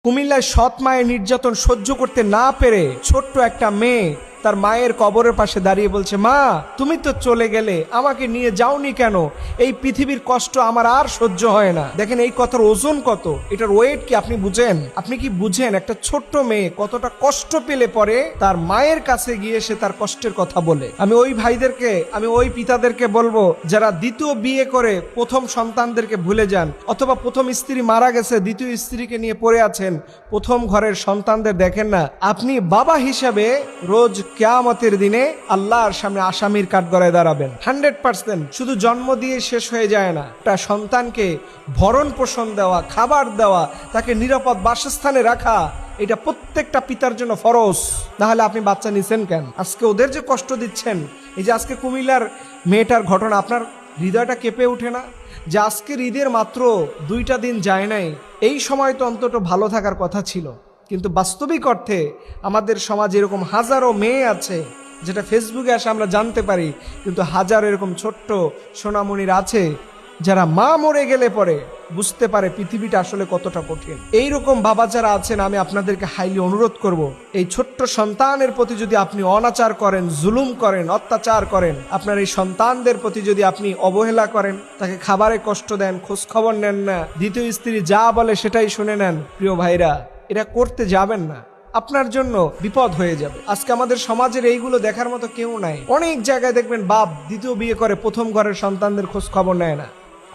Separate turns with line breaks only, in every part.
কুমিল্লায় সৎ মায়ের নির্যাতন সহ্য করতে না পেরে ছোট্ট একটা মেয়ে তার মায়ের কবরের পাশে দাঁড়িয়ে বলছে, মা তুমি তো চলে গেলে, আমাকে নিয়ে যাওনি কেন? এই পৃথিবীর কষ্ট আমার আর সহ্য হয় না। দেখেন এই কথার ওজন কত, এটার ওয়েট কি আপনি বুঝেন? আপনি কি বুঝেন একটা ছোট্ট মেয়ে কতটা কষ্ট পেলে পরে তার মায়ের কাছে গিয়ে সে তার কষ্টের কথা বলে? আমি ওই ভাইদেরকে, আমি ওই পিতাদেরকে বলবো যারা দ্বিতীয় বিয়ে করে প্রথম সন্তানদেরকে ভুলে যান, অথবা প্রথম স্ত্রী মারা গেছে দ্বিতীয় স্ত্রীকে নিয়ে পড়ে আছেন, প্রথম ঘরের সন্তানদের দেখেন না। আপনি বাবা হিসাবে রোজ কিয়ামতের দিনে আল্লাহর সামনে আসামির কাঠগড়ায় দাঁড়াবেন 100%। শুধু জন্ম দিয়ে শেষ হয়ে যায় না, একটা সন্তানকে ভরণ পোষণ দেওয়া, খাবার দেওয়া, তাকে নিরাপদ বাসস্থানে রাখা, এটা প্রত্যেকটা পিতার জন্য ফরজ। না হলে আপনি বাচ্চা নিছেন কেন? আজকে ওদের যে কষ্ট দিচ্ছেন, এই যে আজকে কুমিল্লার মেয়েটার ঘটনা, আপনার হৃদয়টা কেঁপে ওঠে না? যে আজকের ঈদের মাত্র 2টা দিন যায় নাই, এই সময় তো অন্তত ভালো থাকার কথা ছিল। কিন্তু বাস্তবিক অর্থে আমাদের সমাজে এরকম হাজারো মেয়ে আছে, যেটা ফেসবুকে আসে আমরা জানতে পারি, কিন্তু হাজারো এরকম ছোট্ট সোনামণির আছে যারা মা মরে গেলে পরে বুঝতে পারে পৃথিবীটা আসলে কতটা কঠিন। এইরকম বাবা যারা আছেন, আমি আপনাদেরকে হাইলি অনুরোধ করব, এই ছোট্ট সন্তানের প্রতি যদি আপনি অনাচার করেন, জুলুম করেন, অত্যাচার করেন, আপনার এই সন্তানদের প্রতি যদি আপনি অবহেলা করেন, তাকে খাবারে কষ্ট দেন, খোঁজ খবর নেন না, দ্বিতীয় স্ত্রী যা বলে সেটাই শুনে নেন, প্রিয় ভাইরা এটা করতে যাবেন না, আপনার জন্য বিপদ হয়ে যাবে। আজকে আমাদের সমাজের এইগুলো দেখার মতো কেউ নাই। অনেক জায়গায় দেখবেন বাপ দ্বিতীয় বিয়ে করে প্রথম ঘরের সন্তানদের খোঁজ খবর নেয় না।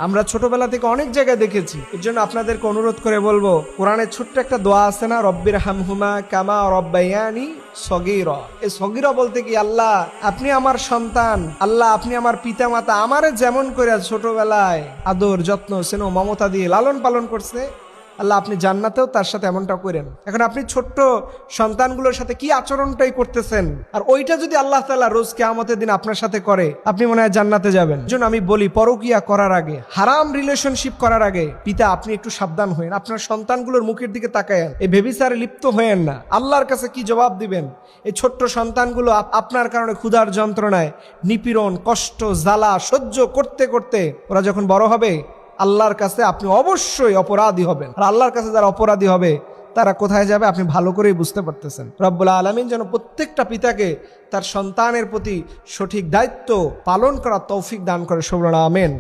আমরা ছোটবেলা থেকে অনেক জায়গায় দেখেছি। এর জন্য আপনাদেরকে অনুরোধ করে বলবো, কোরআনের ছোট্ট একটা দোয়া আছে না, রব্বির হামহুমা কামা রব্বায়ানি সগীরা। এই সগীরা বলতে কি, আল্লাহ আপনি আমার সন্তান, আল্লাহ আপনি আমার পিতা মাতা আমারে যেমন করে ছোটবেলায় আদর যত্ন স্নেহ মমতা দিয়ে লালন পালন করছে, আল্লাহ আপনি জান্নাতেও তার সাথে এমনটা করেন। এখন আপনি ছোট্ট সন্তানগুলোর সাথে কি আচরণটাই করতেছেন, আর ওইটা যদি আল্লাহ তাআলা রোজ কিয়ামতের দিন আপনার সাথে করে, আপনি মনে হয় জান্নাতে যাবেন। এজন্য আমি বলি, পরকিয়া করার আগে, হারাম রিলেশনশিপ করার আগে পিতা আপনি একটু সাবধান হয়েন, আপনার সন্তানগুলোর মুখের দিকে তাকায়েন, এই ব্যভিচারে লিপ্ত হয়েন না। আল্লাহর কাছে কি জবাব দিবেন? এই ছোট্ট সন্তানগুলো আপনার কারণে ক্ষুধার যন্ত্রণায় নিপীড়ন, কষ্ট, জ্বালা সহ্য করতে করতে ওরা যখন বড় হবে, আল্লাহর কাছে আপনি অবশ্যই অপরাধী হবেন। আর আল্লাহর কাছে যারা অপরাধী হবে তারা কোথায় যাবে আপনি ভালো করেই বুঝতে পারতেছেন। রব্বুল আলামিন যেন প্রত্যেকটা পিতাকে তার সন্তানের প্রতি সঠিক দায়িত্ব পালন করার তৌফিক দান করে। আমিন।